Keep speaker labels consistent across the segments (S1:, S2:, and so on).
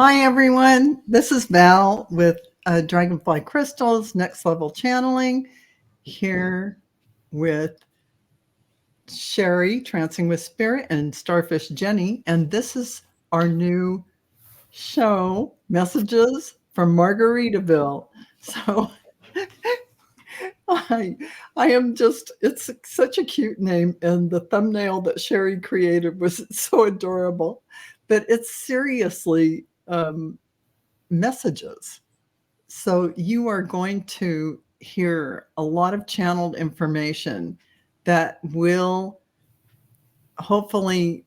S1: Hi, everyone. This is Val with Dragonfly Crystals, Next Level Channeling, here with Cheri, Trancing with Spirit, and Starfish Jennie. And this is our new show, Messages from Margaritaville. So I, I am just, it's such a cute name. And the thumbnail that Cheri created was so adorable. But it's seriously messages. So you are going to hear a lot of channeled information that will hopefully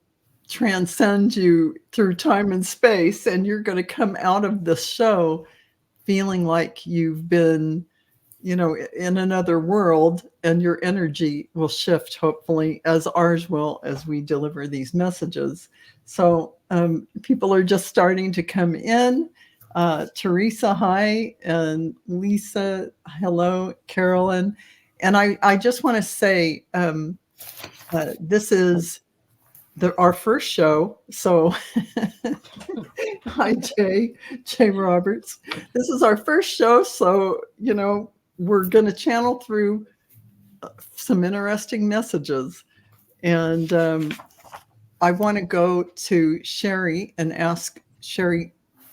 S1: transcend you through time and space. And you're going to come out of the show feeling like you've been, in another world, and your energy will shift, hopefully, as ours will, as we deliver these messages. So people are just starting to come in. Teresa, hi, and Lisa, hello, Carolyn. And I just want to say this is our first show. So hi, Jay Roberts. This is our first show. So, we're going to channel through some interesting messages. And I want to go to Cheri and ask Cheri,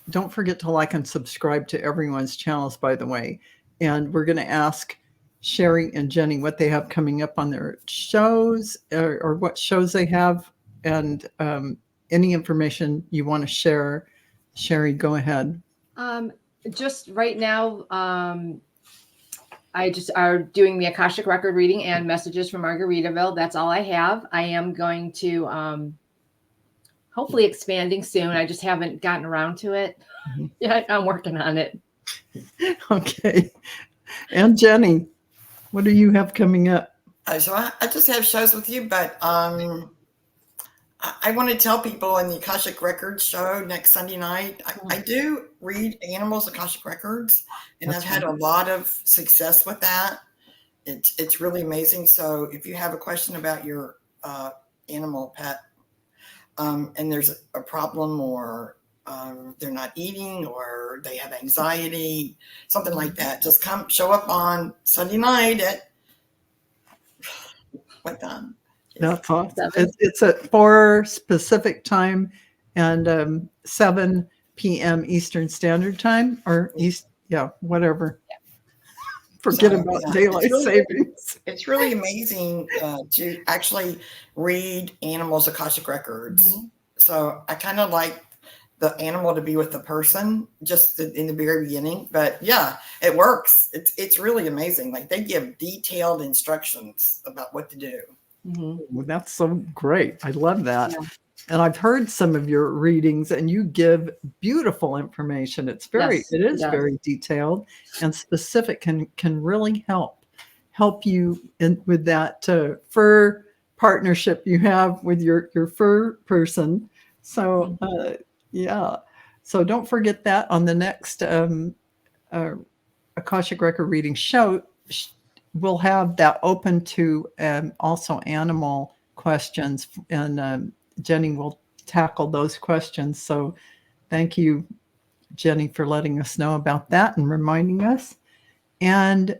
S1: don't forget to like and subscribe to everyone's channels, by the way. And we're going to ask Cheri and Jennie what they have coming up on their shows, or what shows they have, and any information you want to share. Cheri, go ahead.
S2: Just right now, I just are doing the Akashic record reading and messages from Margaritaville. That's all I have. I am going to hopefully expanding soon. I just haven't gotten around to it. Yeah, I'm working on it.
S1: Okay. And Jennie, what do you have coming up?
S3: So I just have shows with you, but I want to tell people in the Akashic Records show next Sunday night, I do read animals' Akashic Records, and I've had a lot of success with that. It's really amazing. So if you have a question about your animal pet, and there's a problem, or they're not eating, or they have anxiety, something like that, just show up on Sunday night at what time?
S1: That's awesome. It's at 4 Pacific time and 7 p.m. Eastern Standard Time, or whatever. Yeah. Forget about daylight savings.
S3: It's really amazing to actually read animals' Akashic records. Mm-hmm. So I kind of like the animal to be with the person just in the very beginning. But yeah, it works. It's really amazing. Like, they give detailed instructions about what to do.
S1: Mm-hmm. Well, that's so great. I love that. Yeah. And I've heard some of your readings, and you give beautiful information. It is very detailed and specific, can really help you with that fur partnership you have with your fur person. So so don't forget that on the next Akashic Record reading show. We'll have that open to also animal questions, and Jennie will tackle those questions. So thank you, Jennie, for letting us know about that and reminding us. And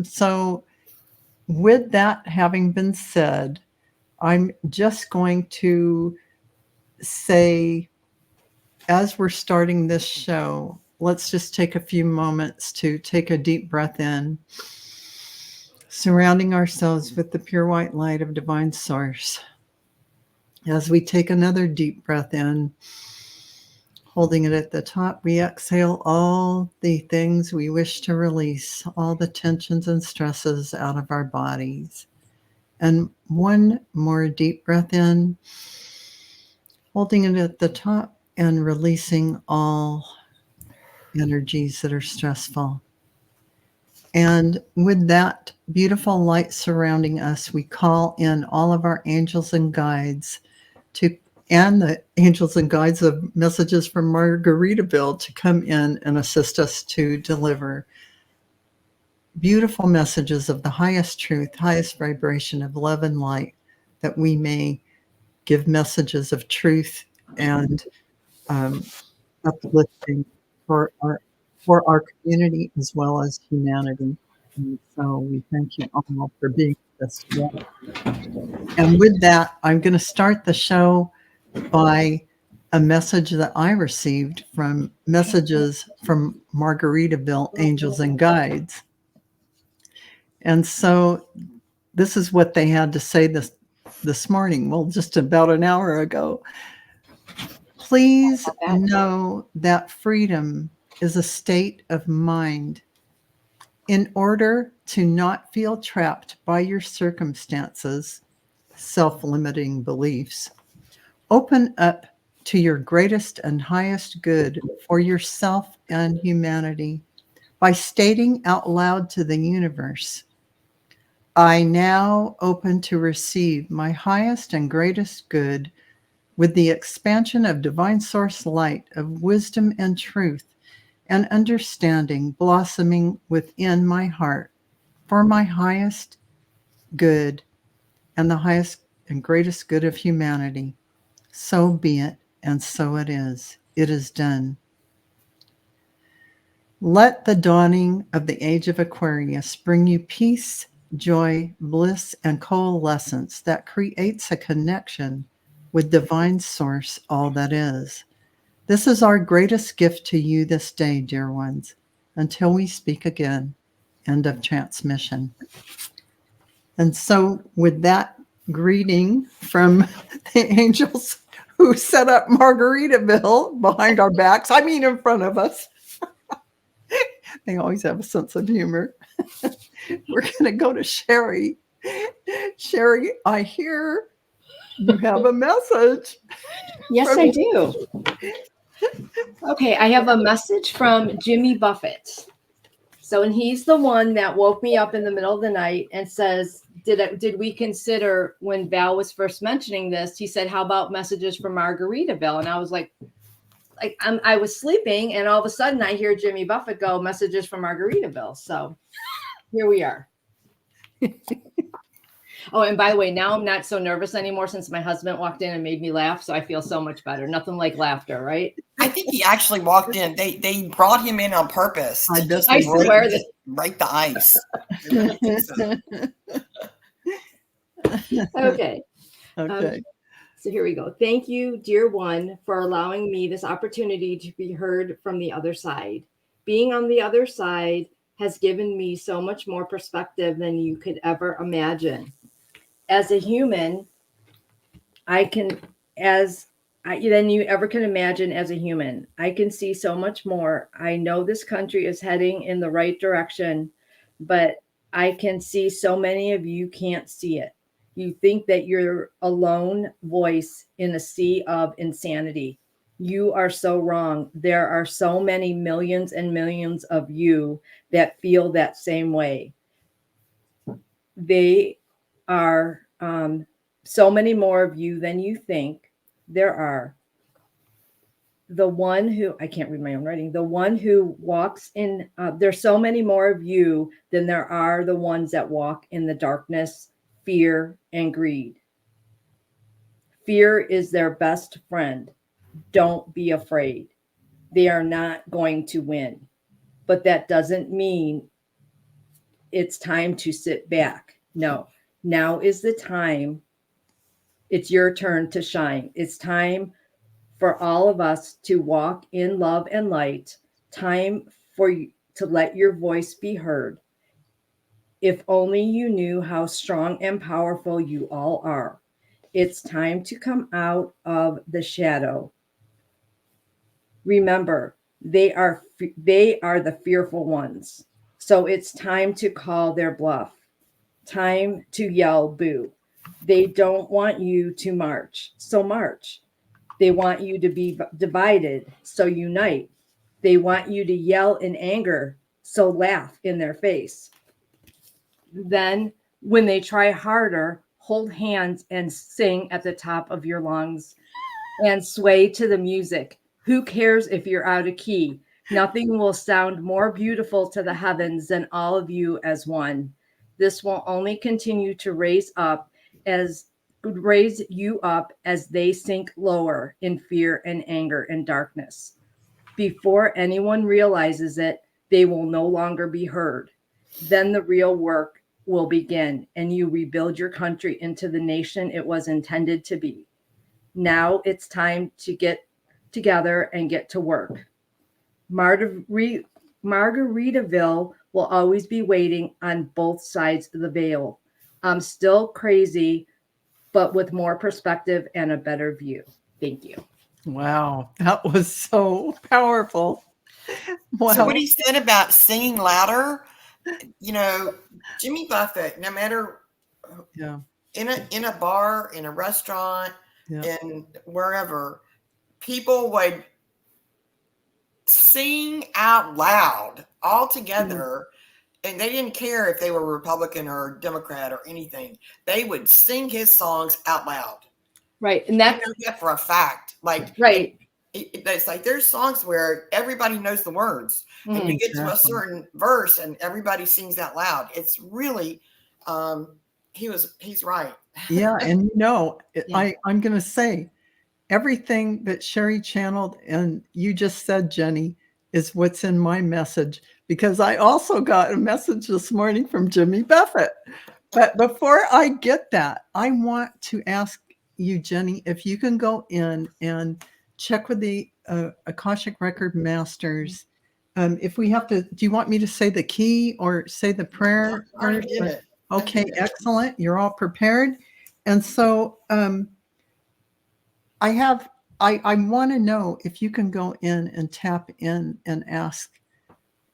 S1: so with that having been said, I'm just going to say, as we're starting this show, let's just take a few moments to take a deep breath in, surrounding ourselves with the pure white light of divine source. As we take another deep breath in, holding it at the top, we exhale all the things we wish to release, all the tensions and stresses out of our bodies. And one more deep breath in, holding it at the top and releasing all energies that are stressful. And with that beautiful light surrounding us, we call in all of our angels and guides and the angels and guides of messages from Margaritaville to come in and assist us to deliver beautiful messages of the highest truth, highest vibration of love and light, that we may give messages of truth and uplifting for our community as well as humanity. And so we thank you all for being with us today. And with that, I'm going to start the show by a message that I received from Messages from Margaritaville Angels and Guides. And so this is what they had to say this morning, well, just about an hour ago. Please know that freedom is a state of mind. In order to not feel trapped by your circumstances, self-limiting beliefs, open up to your greatest and highest good for yourself and humanity by stating out loud to the universe, I now open to receive my highest and greatest good with the expansion of divine source light of wisdom and truth and understanding blossoming within my heart for my highest good and the highest and greatest good of humanity. So be it, and so it is. It is done. Let the dawning of the age of Aquarius bring you peace, joy, bliss, and coalescence that creates a connection with divine source, all that is. This is our greatest gift to you this day, dear ones. Until we speak again, end of transmission. And so with that greeting from the angels who set up Margaritaville behind our backs, I mean in front of us. They always have a sense of humor. We're going to go to Cheri. Cheri, I hear you have a message.
S2: Yes, I do. Okay, I have a message from Jimmy Buffett. So, and he's the one that woke me up in the middle of the night and says, did we consider, when Val was first mentioning this, he said, how about messages from Margaritaville? And I was like I was sleeping, and all of a sudden I hear Jimmy Buffett go, messages from Margaritaville. So here we are. Oh, and by the way, now I'm not so nervous anymore since my husband walked in and made me laugh. So I feel so much better. Nothing like laughter, right?
S3: I think he actually walked in. They brought him in on purpose.
S1: I
S3: swear that break the ice.
S2: Okay.
S1: Okay.
S2: So here we go. Thank you, dear one, for allowing me this opportunity to be heard from the other side. Being on the other side has given me so much more perspective than you could ever imagine. As a human, than you ever can imagine as a human. I can see so much more. I know this country is heading in the right direction, but I can see so many of you can't see it. You think that you're a lone voice in a sea of insanity. You are so wrong. There are so many millions and millions of you that feel that same way. They are so many more of you than you think there are. The one who, I can't read my own writing, the one who walks in, there's so many more of you than there are the ones that walk in the darkness, fear, and greed. Fear is their best friend. Don't be afraid. They are not going to win. But that doesn't mean it's time to sit back. No, now is the time. It's your turn to shine. It's time for all of us to walk in love and light. Time for you to let your voice be heard. If only you knew how strong and powerful you all are. It's time to come out of the shadow. Remember, they are the fearful ones. So it's time to call their bluff. Time to yell boo. They don't want you to march. So march. They want you to be divided. So unite. They want you to yell in anger. So laugh in their face. Then, when they try harder, hold hands and sing at the top of your lungs and sway to the music. Who cares if you're out of key? Nothing will sound more beautiful to the heavens than all of you as one. This will only continue to raise you up as they sink lower in fear and anger and darkness. Before anyone realizes it, they will no longer be heard. Then the real work will begin, and you rebuild your country into the nation it was intended to be. Now it's time to get together and get to work. Margaritaville will always be waiting on both sides of the veil. I'm still crazy, but with more perspective and a better view. Thank you.
S1: Wow, that was so powerful. Wow.
S3: So what he said about singing louder, you know, Jimmy Buffett, no matter
S1: Yeah.
S3: in a bar, in a restaurant,
S1: Yeah.
S3: in wherever, people would sing out loud all together, and they didn't care if they were Republican or Democrat or anything. They would sing his songs out loud.
S2: Right. And
S3: I
S2: that's
S3: know that for a fact. Like,
S2: right.
S3: It's like there's songs where everybody knows the words, and you get to a
S1: Exactly.
S3: certain verse and everybody sings out loud. It's really, he's right.
S1: Yeah, and
S2: Yeah.
S1: I'm going to say everything that Cheri channeled and you just said, Jenny, is what's in my message, because I also got a message this morning from Jimmy Buffett. But before I get that, I want to ask you, Jenny, if you can go in and check with the Akashic Record Masters. If we have to, do you want me to say the key or say the prayer?
S3: I already did it.
S1: Okay, excellent. You're all prepared. And so I want to know if you can go in and tap in and ask,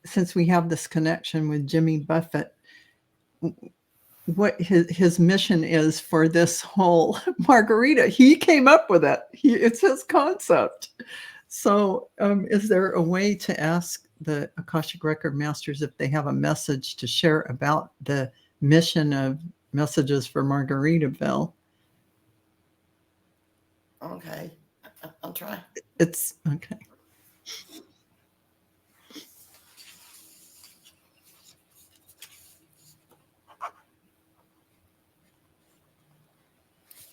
S1: since we have this connection with Jimmy Buffett, what his mission is for this whole margarita. He came up with it. It's his concept. So is there a way to ask the Akashic Record Masters if they have a message to share about the mission of Messages for Margaritaville?
S3: Okay. I'll try.
S1: It's okay.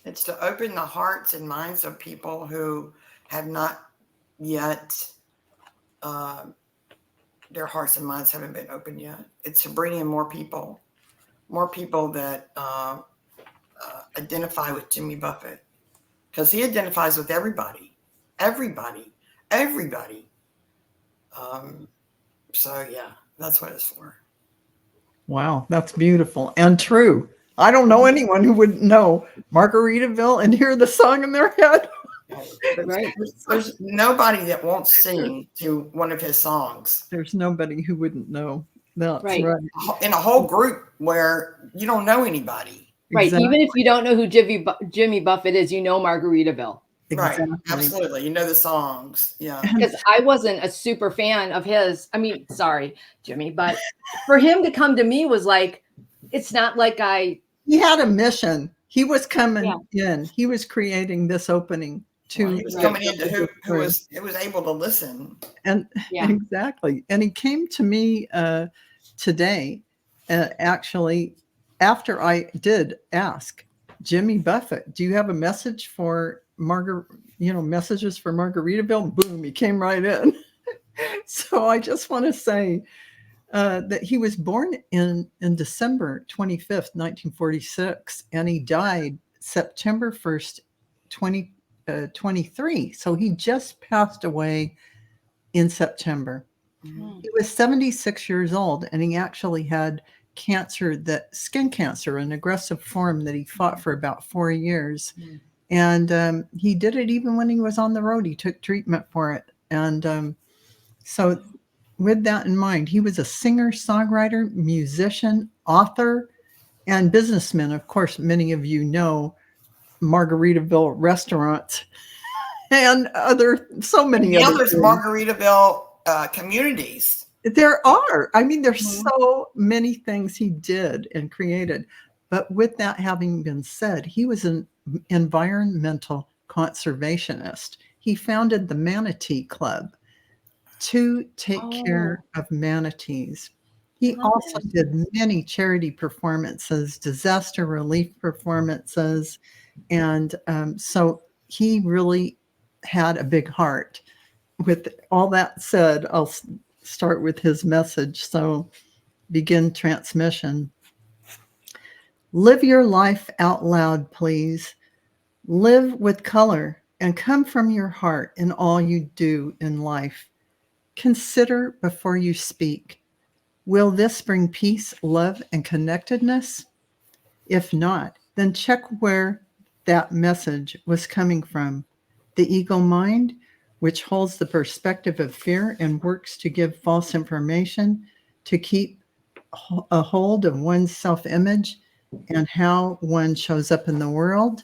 S3: It's to open the hearts and minds of people who have not yet, their hearts and minds haven't been opened yet. It's to bring in more people that identify with Jimmy Buffett, because he identifies with everybody. So yeah, that's what it's for. There's
S1: That's beautiful and true. I don't know anyone who wouldn't know Margaritaville and hear the song in their head.
S2: Right.
S3: There's nobody that won't sing to one of his songs.
S1: There's nobody who wouldn't know. That's right.
S3: In a whole group where you don't know anybody.
S2: Right. Exactly. Even if you don't know who Jimmy Buffett is, you know Margaritaville.
S1: Exactly.
S3: Right. Absolutely. You know the songs. Yeah.
S2: Because I wasn't a super fan of his. I mean, sorry, Jimmy, but for him to come to me was like, it's not like
S1: he had a mission. He was coming in. He was creating this opening to
S3: he was coming into who was able to listen.
S1: And exactly. And he came to me today, actually, after I did ask Jimmy Buffett, do you have a message for Messages for Margaritaville? Boom, he came right in. So I just want to say that he was born in December 25th, 1946, and he died September 1st, 2023. So he just passed away in September. Mm-hmm. He was 76 years old, and he actually had skin cancer, an aggressive form that he fought for about 4 years. Mm-hmm. And he did it even when he was on the road. He took treatment for it. And so with that in mind, he was a singer, songwriter, musician, author, and businessman. Of course, many of you know Margaritaville restaurants and so many other
S3: there's Margaritaville communities.
S1: There are. I mean, there's so many things he did and created. But with that having been said, he was an environmental conservationist. He founded the Manatee Club to take care of manatees. He also did many charity performances, disaster relief performances. And so he really had a big heart. with all that said, I'll start with his message. So begin transmission. Live your life out loud, please. Live with color and come from your heart in all you do in life. Consider before you speak. Will this bring peace, love, and connectedness? If not, then check where that message was coming from. The ego mind, which holds the perspective of fear and works to give false information to keep a hold of one's self-image and how one shows up in the world.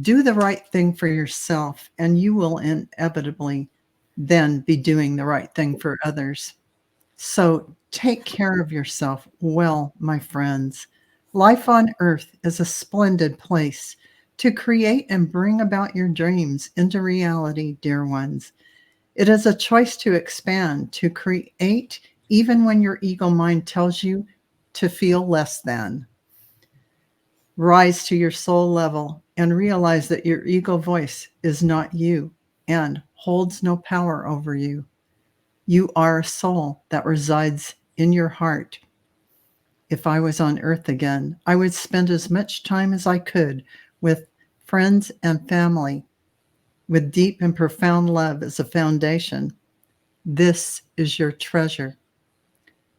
S1: Do the right thing for yourself, and you will inevitably then be doing the right thing for others. So take care of yourself well, my friends. Life on earth is a splendid place to create and bring about your dreams into reality, dear ones. It is a choice to expand, to create, even when your ego mind tells you to feel less than. Rise to your soul level and realize that your ego voice is not you and holds no power over you. You are a soul that resides in your heart. If I was on earth again, I would spend as much time as I could with friends and family, with deep and profound love as a foundation. This is your treasure.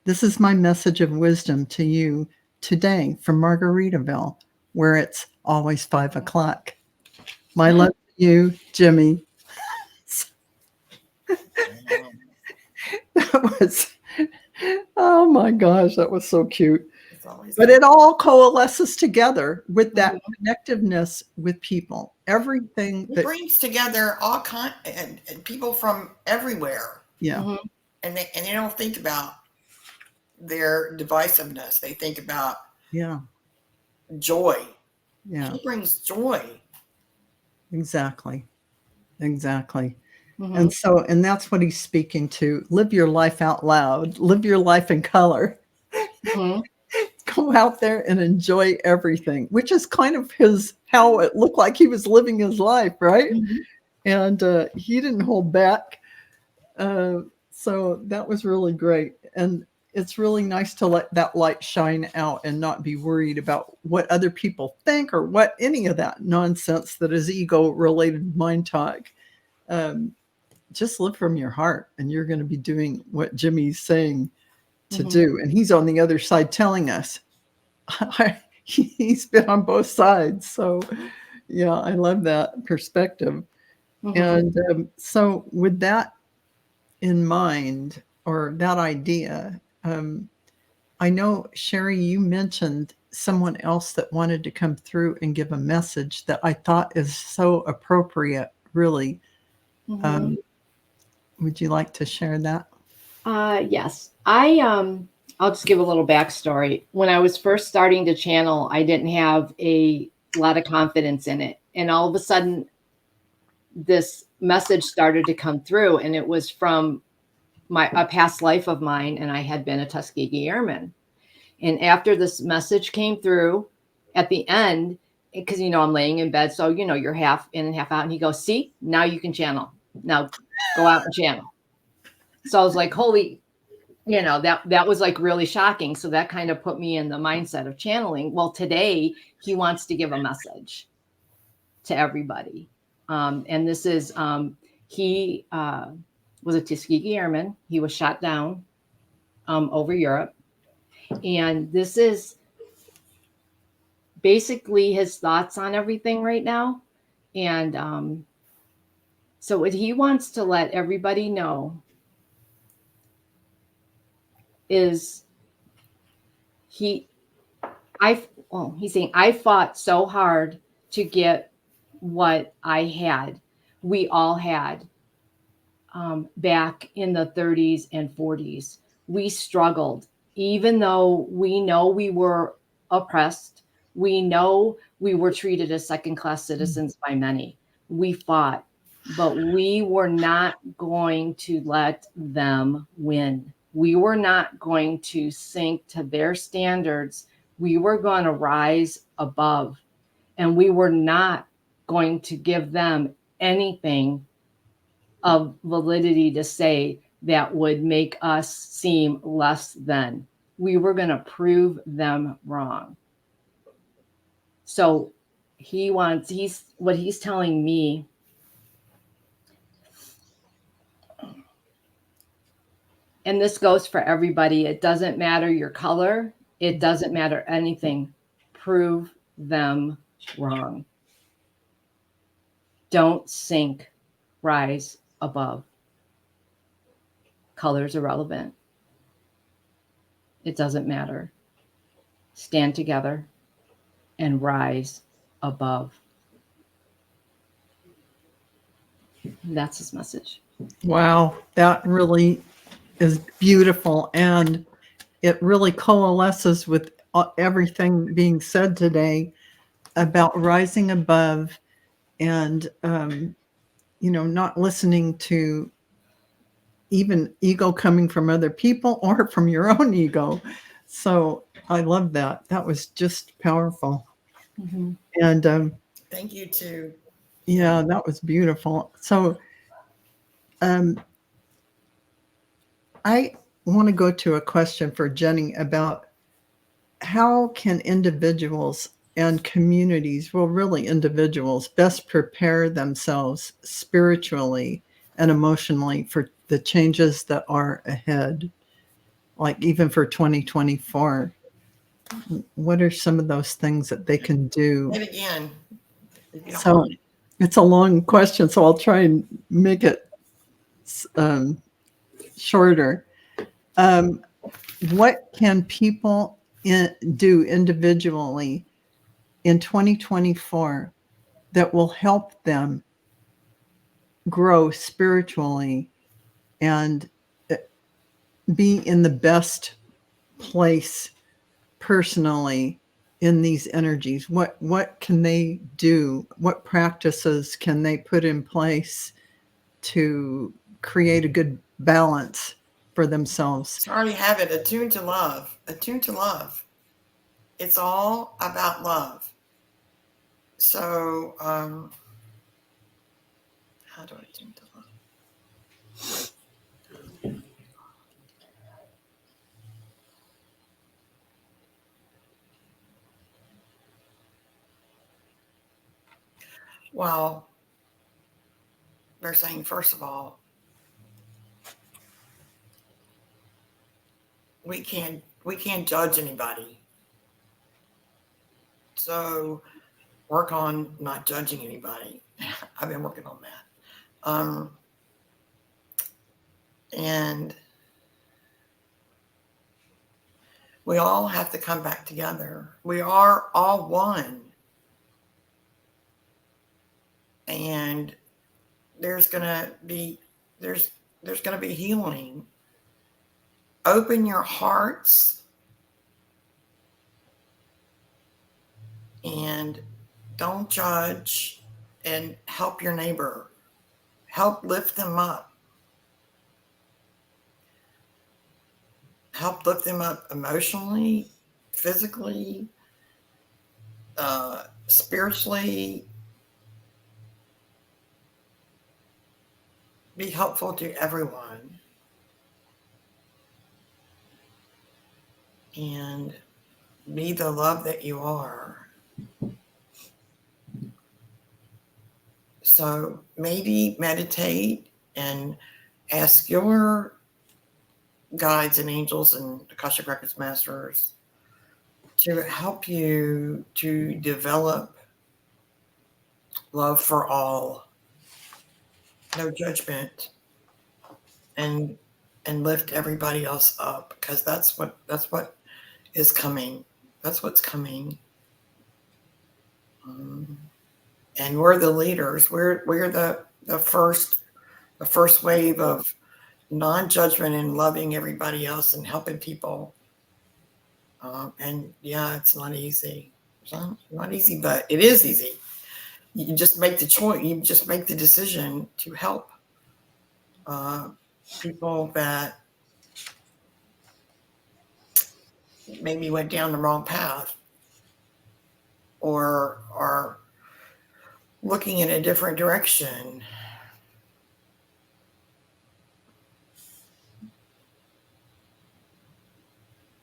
S1: This is my message of wisdom to you today from Margaritaville, where it's always 5 o'clock. My love to you, Jimmy. That was, oh my gosh, that was so cute. But it all coalesces together with that connectiveness with people. Everything
S3: It
S1: that
S3: brings together all and people from everywhere.
S1: yeah.
S3: And they don't think about their divisiveness. They think about joy.
S1: Yeah.
S3: He brings joy.
S1: Exactly. And so, and that's what he's speaking to. Live your life out loud. Live your life in color. Go out there and enjoy everything, which is kind of how it looked like he was living his life, right? And he didn't hold back. So that was really great. And it's really nice to let that light shine out and not be worried about what other people think or what any of that nonsense that is ego related mind talk. Just live from your heart and you're going to be doing what Jimmy's saying to do. And he's on the other side telling us. He's been on both sides. So yeah, I love that perspective. And so with that in mind, or that idea, I know, Cheri, you mentioned someone else that wanted to come through and give a message that I thought is so appropriate, really. Would you like to share that?
S2: Yes. I'll just give a little backstory. When I was first starting to channel, I didn't have a lot of confidence in it. And all of a sudden, this message started to come through, and it was from a past life of mine, and I had been a Tuskegee Airman. And after this message came through at the end, because, I'm laying in bed, so, you're half in and half out, and he goes, see, now you can channel. Now go out and channel. So I was like, holy, that was like really shocking. So that kind of put me in the mindset of channeling. Well, today he wants to give a message to everybody. And this is, he was a Tuskegee Airman. He was shot down over Europe. And this is basically his thoughts on everything right now. And so what he wants to let everybody know is he's saying, I fought so hard to get what I had, we all had back in the 30s and 40s. We struggled, even though we know we were oppressed. We know we were treated as second-class citizens by many. We fought, but we were not going to let them win. We were not going to sink to their standards. We were going to rise above, and we were not going to give them anything of validity to say that would make us seem less than. We were going to prove them wrong. So what he's telling me, and this goes for everybody, it doesn't matter your color, it doesn't matter anything. Prove them wrong. Don't sink, rise above. Color's irrelevant. It doesn't matter. Stand together and rise above. And that's his message.
S1: Wow, that really is beautiful. And it really coalesces with everything being said today about rising above and, not listening to even ego coming from other people or from your own ego. So I love that. That was just powerful.
S2: Mm-hmm.
S1: And
S3: Thank you too.
S1: yeah, that was beautiful. So I want to go to a question for Jenny about how can individuals and communities, well, really individuals, best prepare themselves spiritually and emotionally for the changes that are ahead, like even for 2024? What are some of those things that they can do?
S3: And again,
S1: So it's a long question, so I'll try and make it shorter. What can people do individually in 2024 that will help them grow spiritually and be in the best place personally in these energies? What can they do? What practices can they put in place to create a good balance for themselves?
S3: I already have it. Attuned to love. Attuned to love. It's all about love. So, how do I attune to love? Well, they're saying, first of all, we can't judge anybody. So work on not judging anybody. I've been working on that. And we all have to come back together. We are all one. And there's gonna be healing. Open your hearts and don't judge, and help your neighbor. Help lift them up. Help lift them up emotionally, physically, spiritually. Be helpful to everyone. And be the love that you are. So maybe meditate and ask your guides and angels and Akashic Records masters to help you to develop love for all, no judgment, and lift everybody else up, because that's what is coming. That's what's coming. And we're the leaders. We're the first wave of non-judgment and loving everybody else and helping people. And yeah, it's not easy. It's not easy, but it is easy. You just make the choice. You just make the decision to help people that maybe went down the wrong path or are looking in a different direction.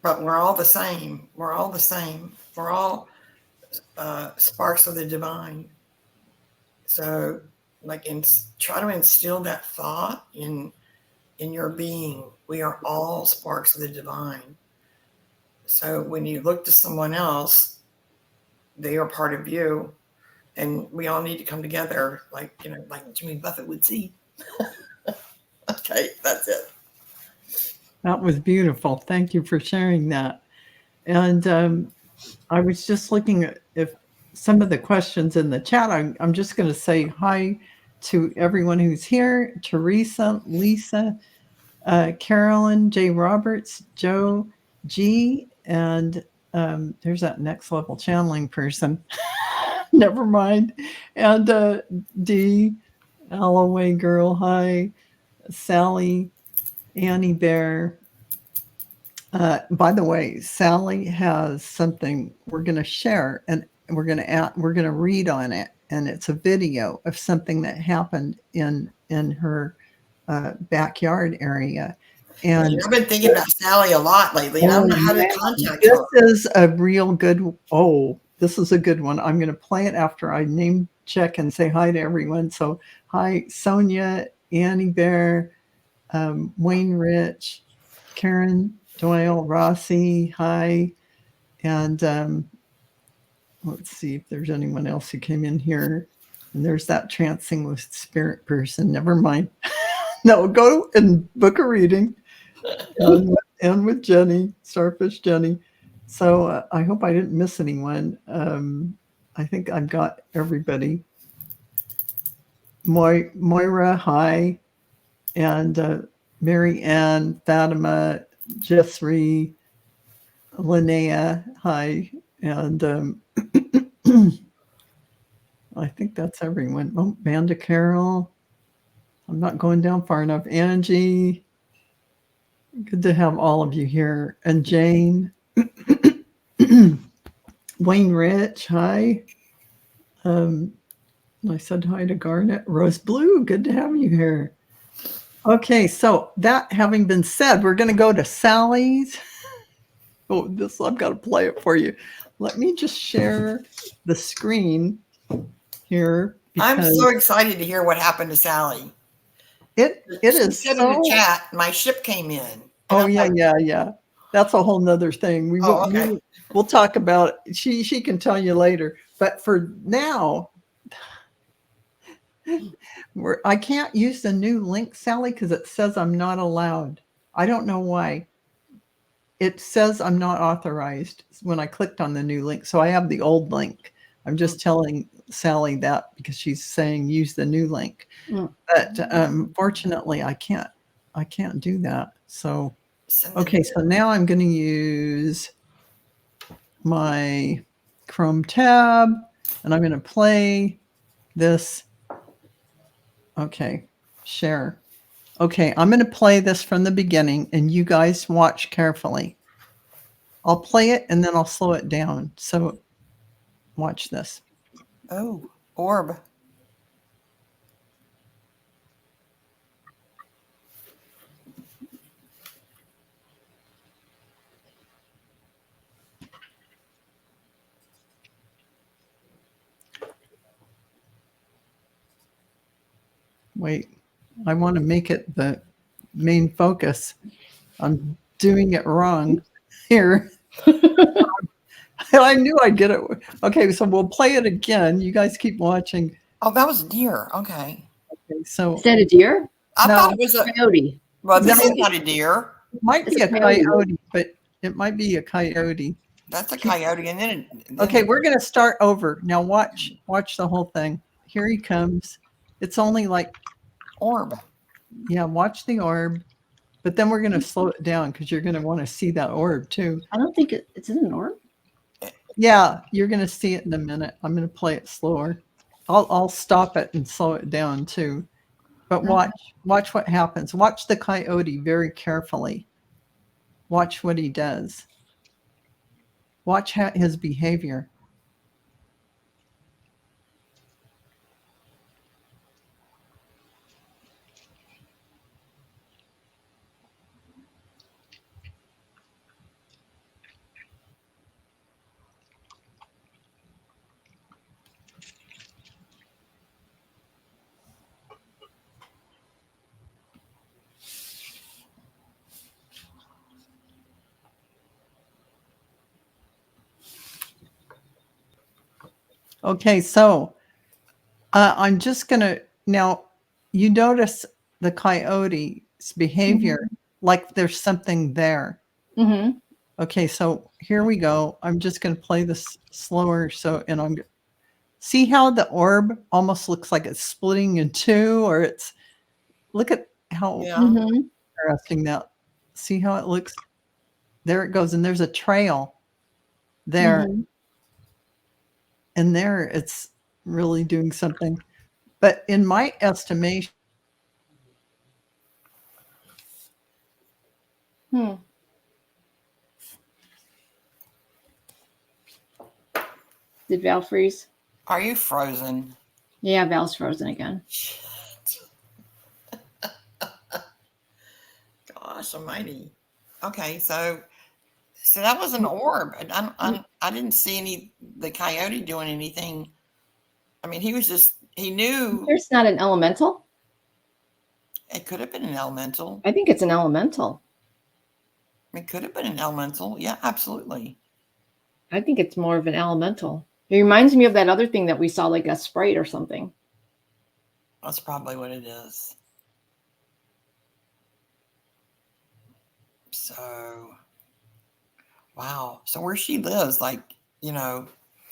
S3: but we're all the same. We're all the same. We're all sparks of the divine. So, like, try to instill that thought in your being. We are all sparks of the divine. So when you look to someone else, they are part of you, and we all need to come together, like Jimmy Buffett would see. Okay, that's it.
S1: That was beautiful. Thank you for sharing that. And I was just looking at if some of the questions in the chat. I'm just going to say hi to everyone who's here: Teresa, Lisa, Carolyn, J. Roberts, Joe, G, and there's that next level channeling person. Never mind. And D, Alloway girl, hi, Sally, Annie Bear. By the way, Sally has something we're going to share, and we're going to read on it, and it's a video of something that happened in her backyard area. And
S3: I've been thinking about Sally a lot lately, and I don't know how to contact her.
S1: This is a real good. Oh, this is a good one. I'm going to play it after I name check and say hi to everyone. So, hi, Sonia, Annie Bear, Wayne Rich, Karen Doyle, Rossi, hi, and let's see if there's anyone else who came in here. And there's that trancing with spirit person. Never mind. No, go and book a reading. And with Jenny, Starfish Jenny. So I hope I didn't miss anyone. I think I've got everybody. Moira, hi. And Mary Ann, Fatima, Jessry, Linnea, hi. And I think that's everyone. Oh, Manda Carol. I'm not going down far enough. Angie. Good to have all of you here. And Jane. Wayne Rich, hi. I said hi to Garnet. Rose Blue, good to have you here. Okay, so that having been said, we're going to go to Sally's. Oh, I've got to play it for you. Let me just share the screen here.
S3: I'm so excited to hear what happened to Sally.
S1: It is
S3: said in the chat, my ship came in.
S1: Oh, yeah. That's a whole nother thing. We'll talk about it. She can tell you later. But for now, I can't use the new link, Sally, because it says I'm not allowed. I don't know why. It says I'm not authorized when I clicked on the new link. So I have the old link. I'm just telling Sally that because she's saying use the new link. But fortunately, I can't do that. So, okay. So now I'm going to use my Chrome tab, and I'm going to play this. Okay, share. Okay, I'm going to play this from the beginning, and you guys watch carefully. I'll play it, and then I'll slow it down. So watch this.
S3: Oh, orb.
S1: Wait, I want to make it the main focus. I'm doing it wrong here. I knew I'd get it. Okay, so we'll play it again. You guys keep watching.
S3: Oh, that was a deer. Okay.
S1: So
S2: is that a deer?
S3: I thought it was a
S2: coyote.
S3: Well, this is not a deer.
S1: It might be a coyote, but it might be a coyote.
S3: That's a coyote. And then
S1: okay, we're going to start over. Now watch the whole thing. Here he comes. It's only like
S3: orb.
S1: Yeah, watch the orb. But then we're going to slow it down because you're going to want to see that orb too.
S2: I don't think it's in an orb.
S1: Yeah, you're going to see it in a minute. I'm going to play it slower. I'll stop it and slow it down too. But watch what happens. Watch the coyote very carefully. Watch what he does. Watch his behavior. Okay, so I'm just gonna now. You notice the coyote's behavior, like there's something there.
S2: Mm-hmm.
S1: Okay, so here we go. I'm just gonna play this slower. So, and I'm see how the orb almost looks like it's splitting in two, or it's look at how
S3: Yeah.
S2: Mm-hmm.
S1: interesting that. See how it looks? There it goes, and there's a trail there,
S2: Mm-hmm.
S1: and there it's really doing something. But in my estimation,
S2: Hmm. Did Val freeze?
S3: Are you frozen?
S2: Yeah, Val's frozen again.
S3: Gosh almighty. Okay, so that was an orb. And I didn't see the coyote doing anything. I mean, he was just, he knew
S2: There's not an elemental.
S3: it could have been an elemental.
S2: I think it's an elemental.
S3: It could have been an elemental. Yeah, absolutely.
S2: I think it's more of an elemental. It reminds me of that other thing that we saw, like a sprite or something.
S3: That's probably what it is. So, wow. So where she lives, like,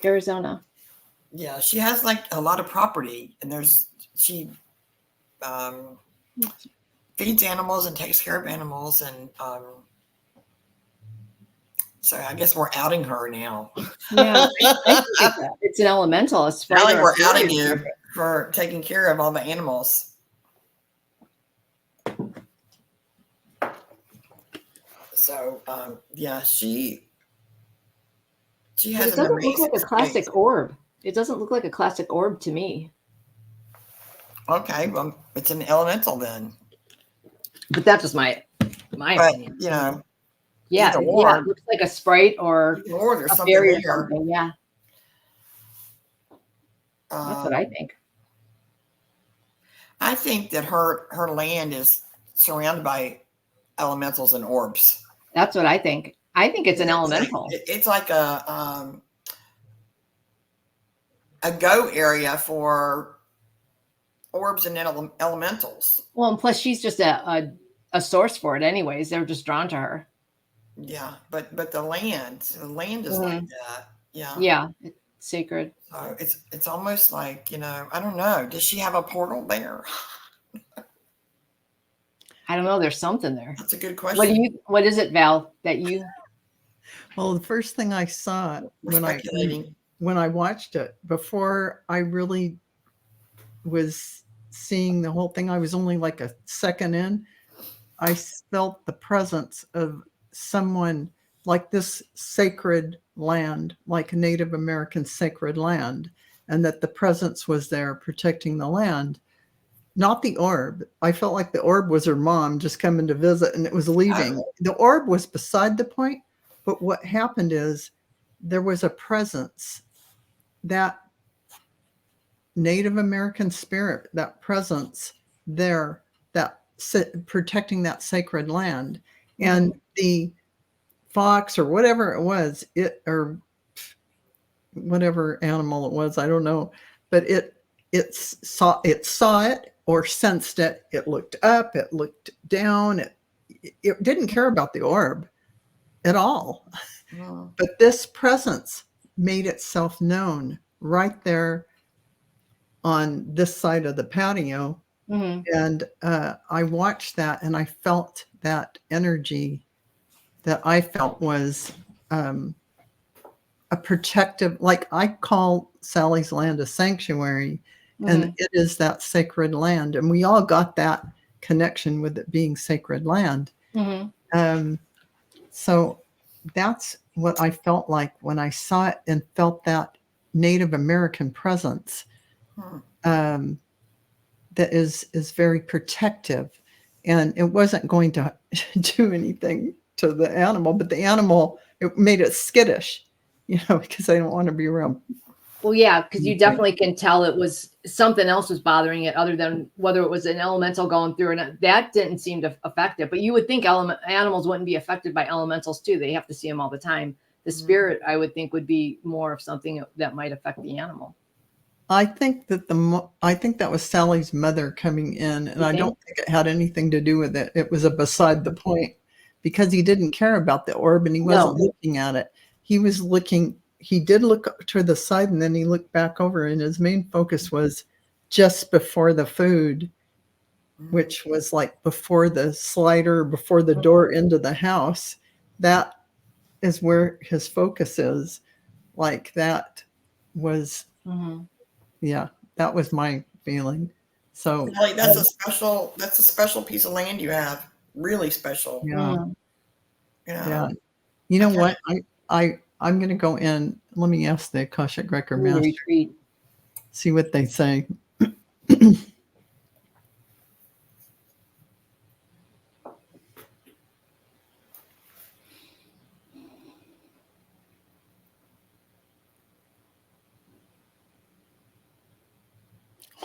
S2: Arizona.
S3: yeah, she has like a lot of property, and she feeds animals and takes care of animals, and so I guess we're outing her now.
S2: Yeah, I think it's an elemental. A sprite.
S3: Allie,
S2: or
S3: we're
S2: a fairy
S3: outing
S2: or
S3: you
S2: something.
S3: for taking care of all the animals. So yeah, she
S2: But
S3: has
S2: it
S3: an
S2: doesn't look
S3: amazing
S2: like a classic
S3: space.
S2: orb. It doesn't look like a classic orb to me.
S3: Okay, well, it's an elemental then.
S2: But that's just my
S3: But
S2: opinion.
S3: yeah,
S2: it looks like a sprite or
S3: there's
S2: a
S3: something
S2: fairy or
S3: there.
S2: something. Yeah, that's what I think.
S3: I think that her land is surrounded by elementals and orbs.
S2: That's what I think. I think it's an elemental.
S3: It's like a go area for orbs and elementals.
S2: Well, and plus she's just a source for it anyways. They're just drawn to her.
S3: Yeah, but the land is like that. Yeah.
S2: Yeah, it's sacred.
S3: So it's almost like, I don't know. Does she have a portal there?
S2: I don't know. There's something there.
S3: That's a good question.
S2: What is it, Val, that you?
S1: well, the first thing I saw when I watched it, before I really was seeing the whole thing, I was only like a second in. I felt the presence of someone like this sacred land, like Native American sacred land, and that the presence was there protecting the land. Not the orb. I felt like the orb was her mom just coming to visit and it was leaving.
S3: Oh.
S1: The orb was beside the point, but what happened is there was a presence, that Native American spirit, that presence there, that protecting that sacred land. And the fox or whatever it was, or whatever animal it was, I don't know, but it saw it or sensed it. It looked up, it looked down. It didn't care about the orb at all.
S3: Oh.
S1: But this presence made itself known right there on this side of the patio. And I watched that and I felt that energy that I felt was a protective, like I call Sally's land a sanctuary, and it is that sacred land. And we all got that connection with it being sacred land. So that's what I felt like when I saw it and felt that Native American presence. That is very protective, and it wasn't going to do anything to the animal, but the animal, it made it skittish, because I don't want to be around.
S2: Well, yeah, because you definitely can tell it was something else was bothering it other than whether it was an elemental going through, and that didn't seem to affect it. But you would think animals wouldn't be affected by elementals too. They have to see them all the time. The spirit, I would think, would be more of something that might affect the animal.
S1: I think that I think that was Sally's mother coming in, and
S2: You
S1: I
S2: think?
S1: don't think it had anything to do with it. It was a beside the point because he didn't care about the orb and he wasn't
S2: No.
S1: looking at it. He did look to the side and then he looked back over, and his main focus was just before the food, which was like before the slider, before the door into the house. That is where his focus is. Like that was,
S2: Mhm.
S1: yeah, that was my feeling. So,
S3: Like that's a special piece of land you have. Really special.
S1: yeah,
S2: Mm.
S3: You know.
S1: yeah. You
S3: I
S1: know
S3: kinda-
S1: what? I'm going to go in. Let me ask the Akashic Record
S2: Ooh, the
S1: Master,
S2: retreat.
S1: see what they say.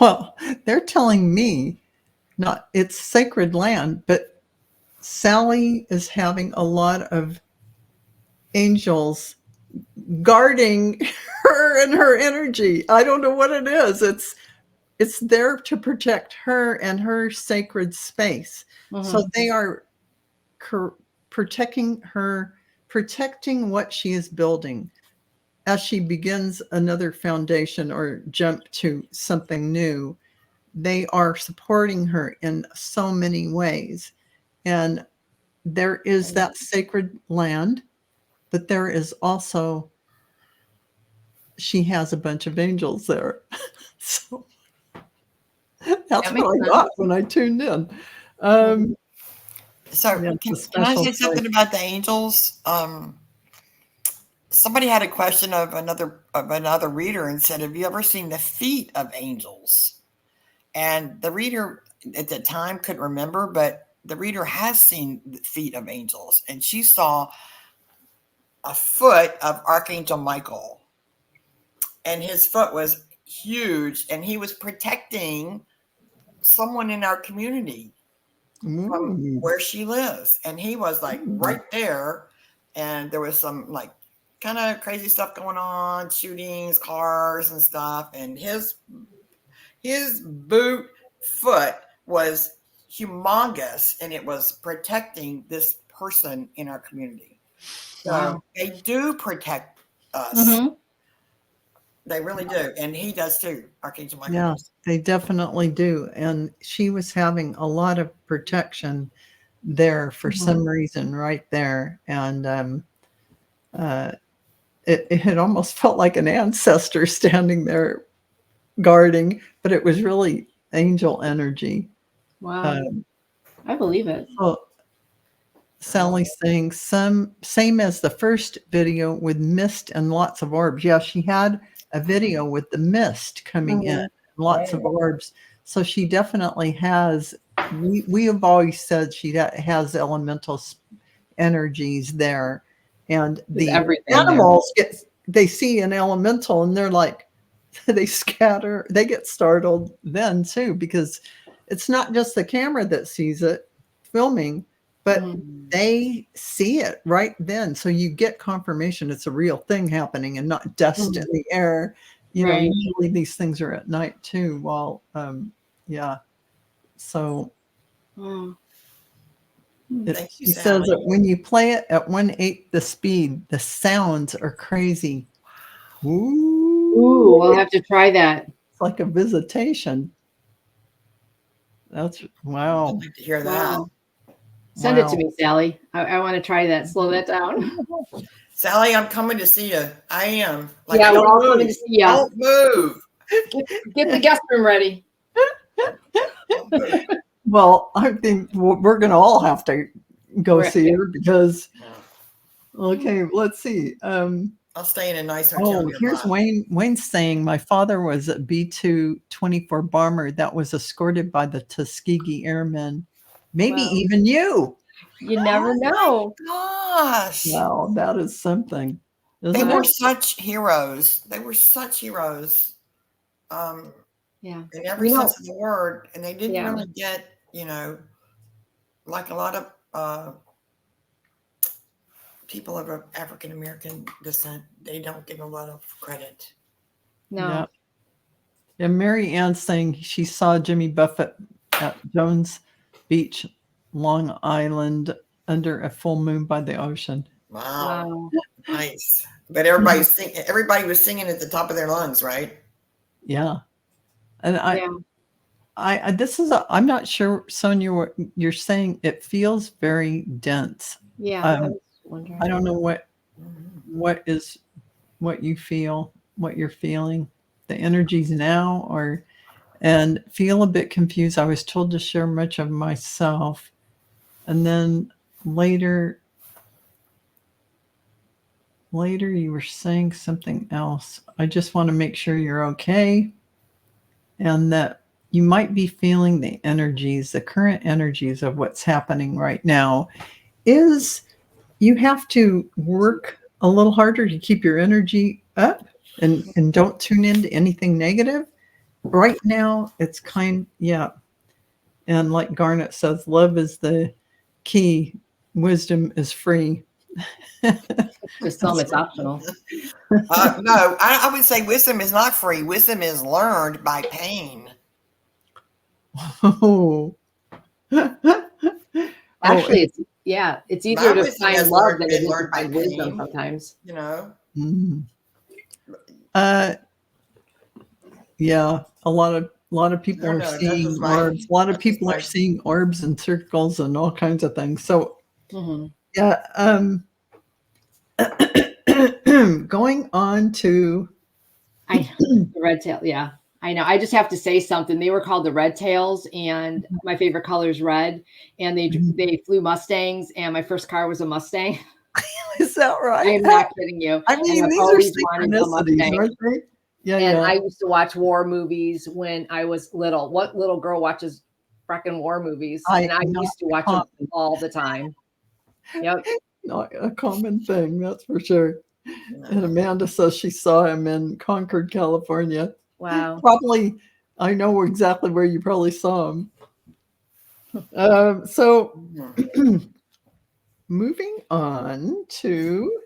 S1: Well, they're telling me not it's sacred land, but Sally is having a lot of angels guarding her and her energy. I don't know what it is. It's there to protect her and her sacred space. So
S2: Mhm.
S1: they are protecting her, protecting what she is building as she begins another foundation or jump to something new. They are supporting her in so many ways. And there is that sacred land, but there is also, she has a bunch of angels there. So that's
S2: That makes
S1: what I
S2: sense.
S1: got when I tuned in.
S2: Mhm.
S3: So
S1: Yeah, it's a
S3: can I
S1: special
S3: say
S1: place.
S3: something about the angels? Somebody had a question of another reader and said, "Have you ever seen the feet of angels?" And the reader at the time couldn't remember, but the reader has seen the feet of angels, and she saw a foot of Archangel Michael, and his foot was huge, and he was protecting someone in our community from
S1: Ooh.
S3: where she lives, and he was like right there, and there was some like kind of crazy stuff going on, shootings, cars and stuff, and his boot foot was humongous, and it was protecting this person in our community. So
S2: Wow.
S3: they do protect us.
S2: Mhm.
S3: They really do, and he does too. Archangel Michael
S1: Yeah,
S3: does.
S1: they definitely do. And she was having a lot of protection there for
S2: Mhm.
S1: some reason right there. And uh, it had almost felt like an ancestor standing there guarding, but it was really angel energy.
S2: Wow.
S1: Um,
S2: I believe it.
S1: well, Sally's saying same as the first video with mist and lots of orbs. Yeah, she had a video with the mist coming in,
S2: Mhm.
S1: lots of orbs. So she definitely has. We have always said she has elemental energies there, and
S2: There's
S1: the
S2: everything there.
S1: animals they see an elemental and they're like they scatter. They get startled then too because it's not just the camera that sees it filming, but
S2: Mhm.
S1: they see it right then. So you get confirmation it's a real thing happening and not dust in
S2: Mhm.
S1: the air. You know,
S2: Right.
S1: usually these things are at night too. While, yeah. So
S2: Wow.
S3: Thank you,
S1: she says
S3: Sally.
S1: that when you play it at 1/8 the speed, the sounds are crazy.
S2: Ooh,
S1: Ooh,
S2: we'll have to try that.
S1: it's like a visitation. That's
S3: I'd
S1: wow.
S3: like to hear that.
S2: Wow. Send it to
S1: Wow.
S2: me, Sally. I want to try that. Slow that down.
S3: Sally, I'm coming to see you. I am. Like,
S2: Yeah, we're
S3: don't
S2: all coming to
S3: move.
S2: see ya.
S3: Don't move.
S2: Get the guest room ready.
S3: Don't move.
S1: Well, I think we're going to all have to go
S2: We're,
S1: see her because,
S3: Yeah.
S1: okay, let's see.
S3: I'll stay in a nice hotel
S1: Oh, here's
S3: nearby.
S1: Wayne. Wayne's saying my father was a B-224 bomber that was escorted by the Tuskegee Airmen. Maybe
S2: wow.
S1: even you.
S2: You never
S3: Oh
S2: know.
S3: my gosh.
S1: Wow, that is something,
S3: They
S1: isn't
S3: were
S1: it?
S3: such heroes. They were such heroes.
S2: Yeah.
S3: In every
S2: You know,
S3: sense of the word. And they didn't
S2: yeah.
S3: really get, like a lot of people of African American descent, they don't give a lot of credit.
S1: Yeah.
S2: No.
S1: And Mary Ann's saying she saw Jimmy Buffett at Jones Beach, Long Island, under a full moon by the ocean.
S3: Wow.
S2: Wow.
S3: Nice. But everybody was singing at the top of their lungs, right?
S1: Yeah. And
S2: Yeah.
S1: this is I'm not sure, Sonia, you're saying it feels very dense.
S2: Yeah. I was wondering.
S1: I don't know what you feel, what you're feeling, the energies now, and feel a bit confused. I was told to share much of myself. And then later you were saying something else. I just want to make sure you're okay, and that you might be feeling the current energies of what's happening right now. Is you have to work a little harder to keep your energy up and don't tune into anything negative. Right now, it's and like Garnet says, love is the key. Wisdom is free.
S2: Just tell them it's optional.
S3: No, I would say wisdom is not free. Wisdom is learned by pain.
S1: Oh.
S2: Actually, it's easier to find love than it is to
S3: learned by
S2: find wisdom
S3: pain.
S2: sometimes.
S3: You know.
S1: Yeah, a lot of people are seeing orbs. A lot of people are seeing orbs and circles and all kinds of things. So going on to
S2: the red tail. Yeah, I know. I just have to say something. They were called the red tails, and my favorite color is red. And they flew Mustangs, and my first car was a Mustang.
S1: Is that right?
S2: I'm not kidding you.
S1: I mean,
S2: and
S1: these are synchronicities, aren't they? Yeah,
S2: and I used to watch war movies when I was little. What little girl watches frickin' war movies? And I used to watch them all the time. Yep.
S1: Not a common thing, that's for sure. And Amanda says she saw him in Concord, California.
S2: Wow.
S1: Probably, I know exactly where you probably saw him. So moving on to,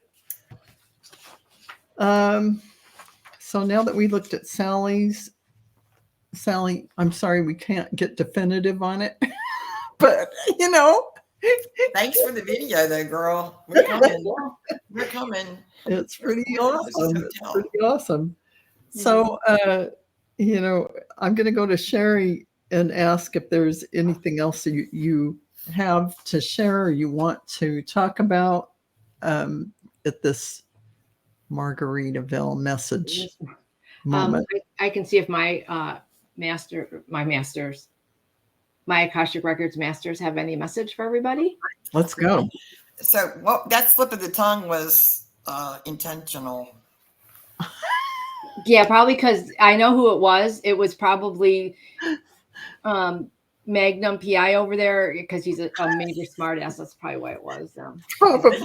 S1: so now that we looked at Sally, I'm sorry we can't get definitive on it, but
S3: Thanks for the video, though, girl. We're coming. We're coming.
S1: It's pretty awesome. It's pretty awesome. So, I'm going to go to Cheri and ask if there's anything else you have to share or you want to talk about at this Margaritaville message moment.
S2: I can see if my Akashic Records masters have any message for everybody.
S1: Let's go.
S3: So, that slip of the tongue was intentional.
S2: Yeah, probably because I know who it was. It was probably Magnum PI over there because he's a major smartass. That's probably why it was.
S1: Probably.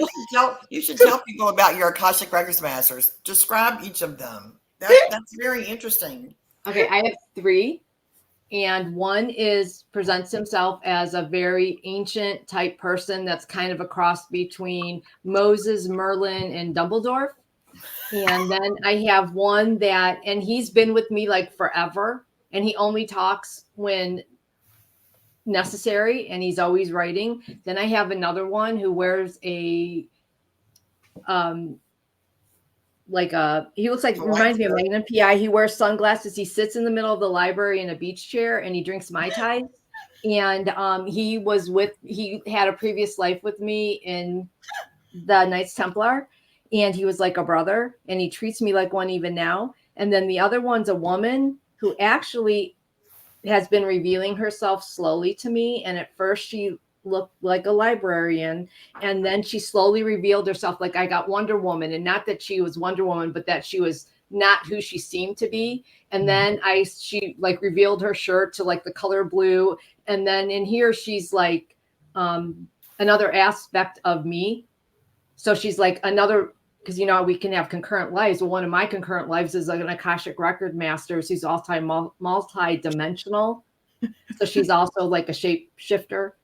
S3: You should tell people about your Akashic Records masters. Describe each of them. That's very interesting.
S2: Okay, I have 3. And one presents himself as a very ancient type person that's kind of a cross between Moses, Merlin, and Dumbledore. And then I have one and he's been with me like forever, and he only talks when necessary, and he's always writing. Then I have another one who wears he looks like, reminds me of Magnum PI. He wears sunglasses. He sits in the middle of the library in a beach chair, and he drinks Mai Tais. And he had a previous life with me in the Knights Templar, and he was like a brother, and he treats me like one even now. And then the other one's a woman who actually has been revealing herself slowly to me. And at first she looked like a librarian, and then she slowly revealed herself like I got Wonder Woman, and not that she was Wonder Woman, but that she was not who she seemed to be. And then she like revealed her shirt to like the color blue, and then in here she's like another aspect of me. So she's like another, because we can have concurrent lives. Well, one of my concurrent lives is like an Akashic Record master. She's multi-dimensional. So she's also like a shape shifter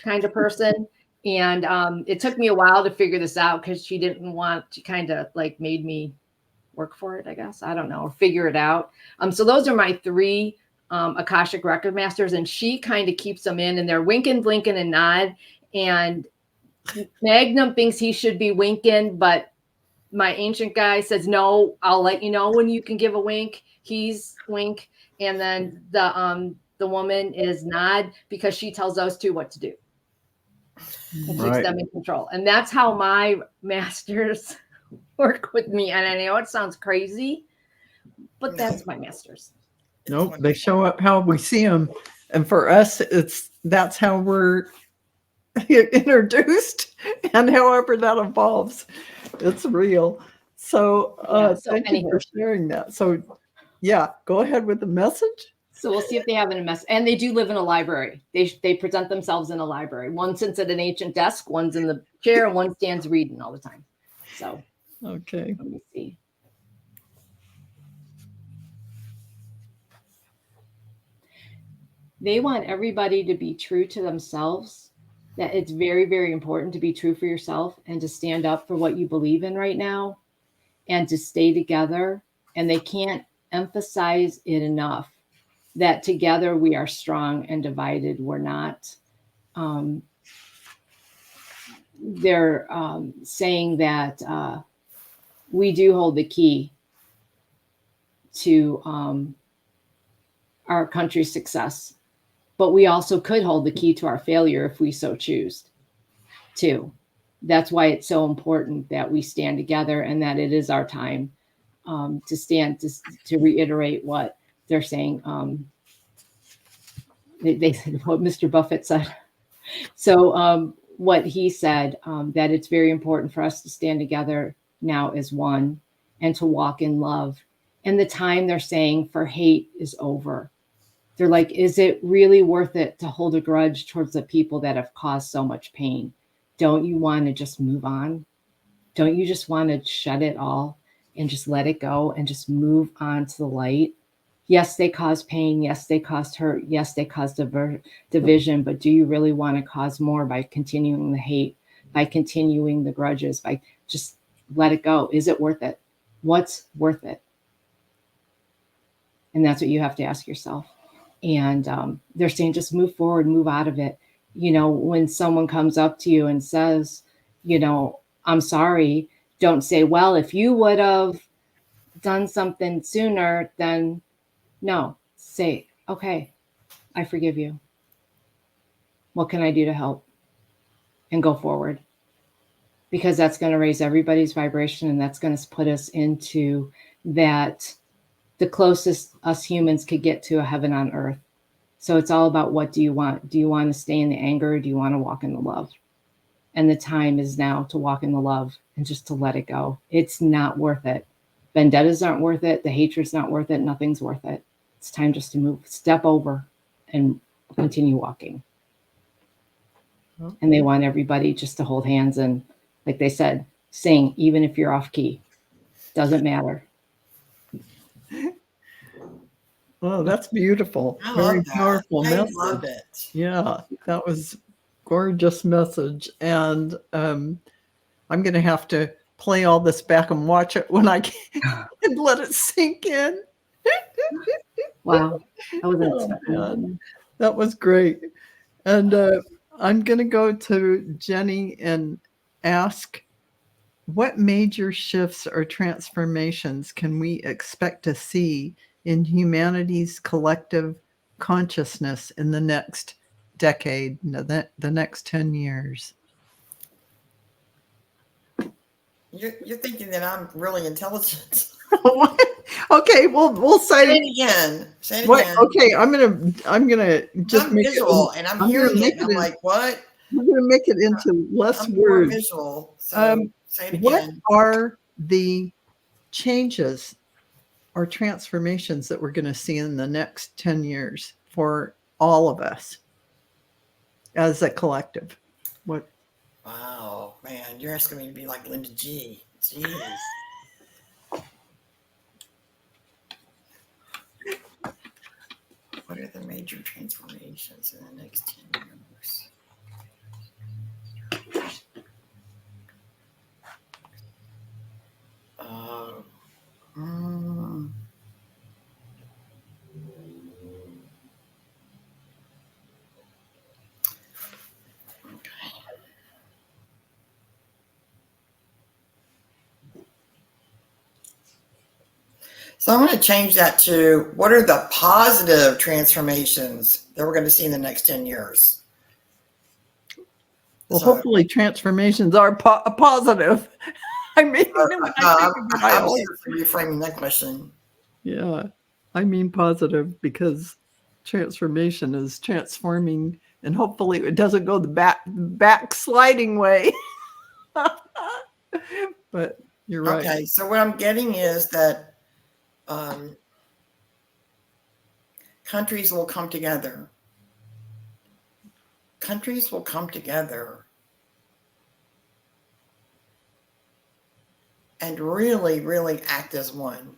S2: kind of person. And it took me a while to figure this out because she didn't want to kind of like made me work for it, I guess. I don't know, or figure it out. So those are my 3 Akashic record masters, and she kind of keeps them in, and they're winking, blinking, and nod. And Magnum thinks he should be winking, but my ancient guy says, no, I'll let you know when you can give a wink. He's wink. And then the woman is nod, because she tells those 2 what to do and keeps them in control. And that's how my masters work with me. And I know it sounds crazy, but that's my masters.
S1: Nope, they show up how we see them. And for us, that's how we're introduced, and however that evolves, it's real. So, thank you for sharing that. So, yeah, go ahead with the message.
S2: So we'll see if they have a mess. And they do live in a library. They present themselves in a library. One sits at an ancient desk, one's in the chair, and one stands reading all the time. So,
S1: okay,
S2: let me see. They want everybody to be true to themselves. That it's very, very important to be true for yourself and to stand up for what you believe in right now and to stay together. And they can't emphasize it enough that together we are strong and divided we're not. They're saying that we do hold the key to our country's success, but we also could hold the key to our failure if we so choose to. That's why it's so important that we stand together, and that it is our time to stand, to reiterate what they're saying. They said what Mr. Buffett said. So what he said, that it's very important for us to stand together now as one and to walk in love. And the time, they're saying, for hate is over. They're like, is it really worth it to hold a grudge towards the people that have caused so much pain? Don't you want to just move on? Don't you just want to shut it all and just let it go and just move on to the light? Yes, they caused pain. Yes, they caused hurt. Yes, they caused division. But do you really want to cause more by continuing the hate, by continuing the grudges, by just let it go? Is it worth it? What's worth it? And that's what you have to ask yourself. And they're saying, just move forward, move out of it. You know, when someone comes up to you and says, you know, I'm sorry, don't say, well, if you would have done something sooner, then no. Say, okay, I forgive you. What can I do to help? And go forward. Because that's going to raise everybody's vibration, and that's going to put us into that, the closest us humans could get to a heaven on earth. So it's all about, what do you want? Do you want to stay in the anger? Or do you want to walk in the love? And the time is now to walk in the love and just to let it go. It's not worth it. Vendettas aren't worth it. The hatred's not worth it. Nothing's worth it. It's time just to move, step over and continue walking. And they want everybody just to hold hands and, like they said, sing, even if you're off key. Doesn't matter.
S1: Oh, that's beautiful.
S3: I
S1: Very
S3: love that.
S1: powerful
S3: I
S1: message.
S3: love it.
S1: Yeah, that was gorgeous message. And I'm going to have to play all this back and watch it when I can and let it sink in.
S2: Wow. I wasn't expecting that.
S1: That was great. And I'm going to go to Jenny and ask, what major shifts or transformations can we expect to see in humanity's collective consciousness in the next decade, the next 10 years?
S3: You're thinking that I'm really intelligent.
S1: Okay, we'll say
S3: it again. Say it
S1: what,
S3: again.
S1: okay, I'm gonna just
S3: I'm
S1: make
S3: visual,
S1: it,
S3: and I'm hearing it. And I'm like, what?
S1: We're gonna make it into less
S3: I'm more
S1: words.
S3: visual. So say it
S1: What
S3: again.
S1: are the changes or transformations that we're going to see in the next 10 years for all of us as a collective? What?
S3: Wow, man, you're asking me to be like Linda G. Jeez. What are the major transformations in the next 10 years? So I'm going to change that to what are the positive transformations that we're going to see in the next 10 years?
S1: Well,
S3: So,
S1: hopefully transformations are positive. I mean, when I think of it, I
S3: I'm
S1: always,
S3: reframing that question.
S1: yeah, I mean positive because transformation is transforming, and hopefully it doesn't go the backsliding way. But you're right.
S3: Okay, so what I'm getting is that countries will come together. Countries will come together and really, really act as one.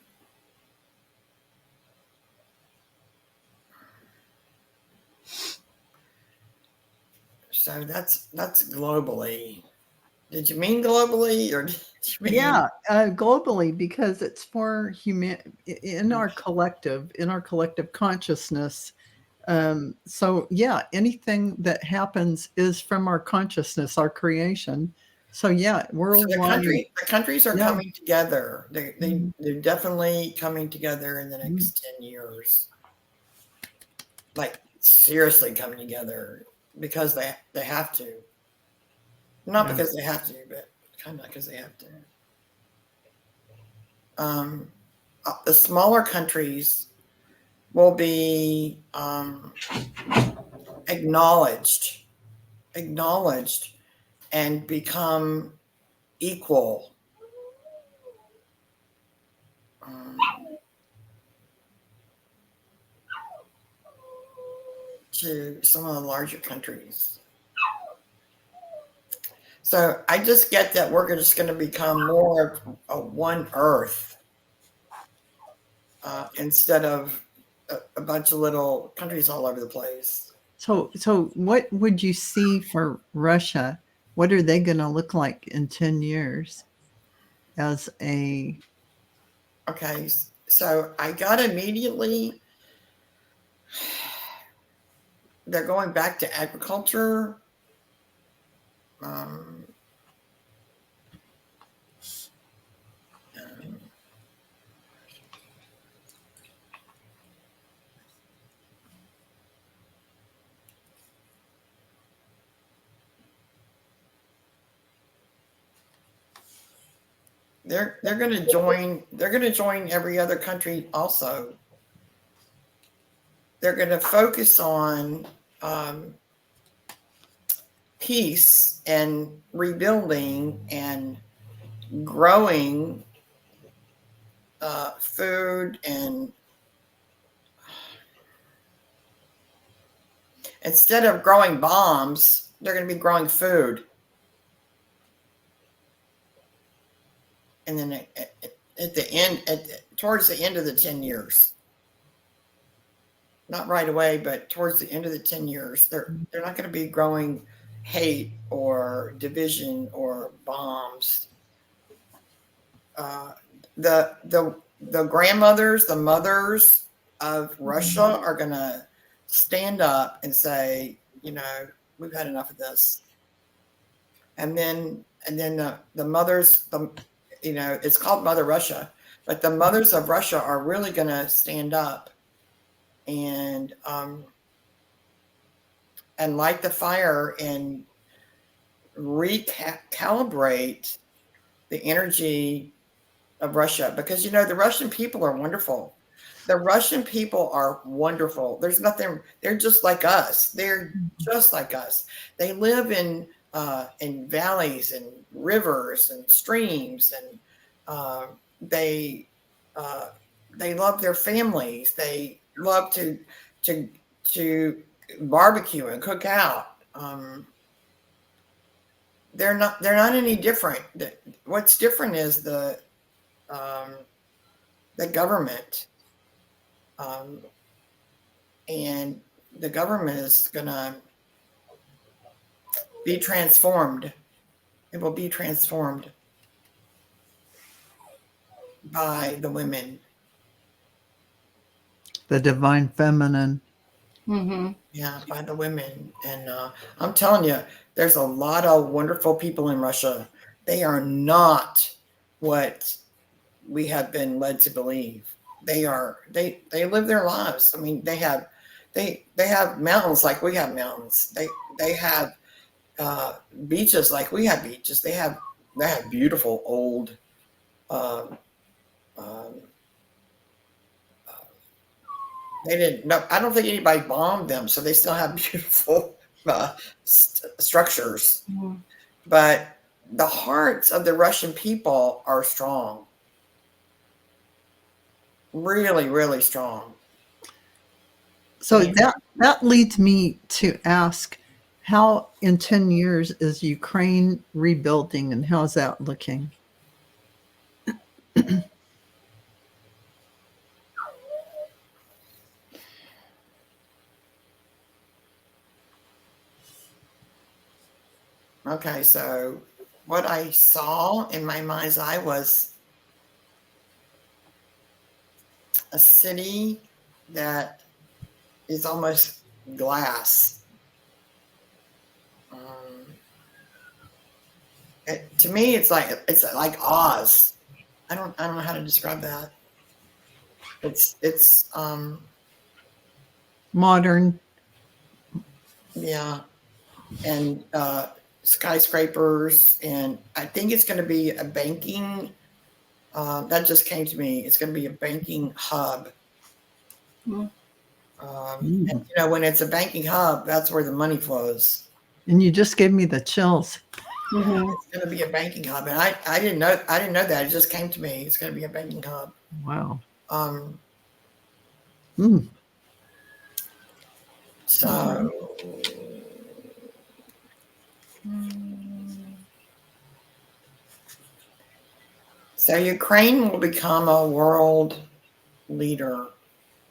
S3: So that's globally. Did you mean globally, or did you mean?
S1: Yeah, globally, because it's for in our collective consciousness. So yeah, anything that happens is from our consciousness, our creation. So yeah,
S3: So
S1: worldwide.
S3: the countries are
S1: Yeah.
S3: coming together. They're definitely coming together in the
S1: Mhm.
S3: next 10 years. Like seriously coming together because they have to. Not
S1: Yeah.
S3: because they have to, but kind of because they have to. The smaller countries will be acknowledged and become equal to some of the larger countries. So I just get that we're just going to become more of one Earth instead of a bunch of little countries all over the place.
S1: So what would you see for Russia? What are they going to look like in 10 years as a?
S3: Okay, so I got immediately, they're going back to agriculture. They're going to join. They're going to join every other country also. They're going to focus on peace and rebuilding and growing food, and instead of growing bombs, they're going to be growing food. And then at the end, towards the end of the 10 years, not right away, but towards the end of the 10 years, they're not going to be growing hate or division or bombs. The grandmothers, the mothers of Russia are going to stand up and say, we've had enough of this. And then the mothers, it's called Mother Russia, but the mothers of Russia are really going to stand up and light the fire and recalibrate the energy of Russia, because the Russian people are wonderful. The Russian people are wonderful. There's nothing. They're just like us. They're just like us. They live in valleys and rivers and streams, and they love their families. They love to barbecue and cook out. They're not any different. What's different is the government, and the government is gonna be transformed. It will be transformed by the women.
S1: The divine feminine.
S2: Mm-hmm.
S3: Yeah, by the women. And I'm telling you, there's a lot of wonderful people in Russia. They are not what we have been led to believe. they live their lives. I mean, they have mountains like we have mountains. They have beaches like we have beaches. They have beautiful old. Um, um, they didn't. No, I don't think anybody bombed them, so they still have beautiful structures.
S2: Mhm.
S3: But the hearts of the Russian people are strong. Really, really strong.
S1: So
S3: Yeah.
S1: that leads me to ask, how in 10 years is Ukraine rebuilding, and how's that looking?
S3: Okay, so what I saw in my mind's eye was a city that is almost glass. To me, it's like Oz. I don't know how to describe that. It's
S1: Modern.
S3: yeah, and skyscrapers, and I think it's going to be a banking. That just came to me. It's going to be a banking hub.
S2: Mhm.
S3: And, you know, when it's a banking hub, that's where the money flows.
S1: And you just gave me the chills.
S2: Mhm.
S3: It's going to be a banking hub, and I didn't know that. It just came to me. It's going to be a banking hub.
S1: Wow.
S3: So so Ukraine will become a world leader,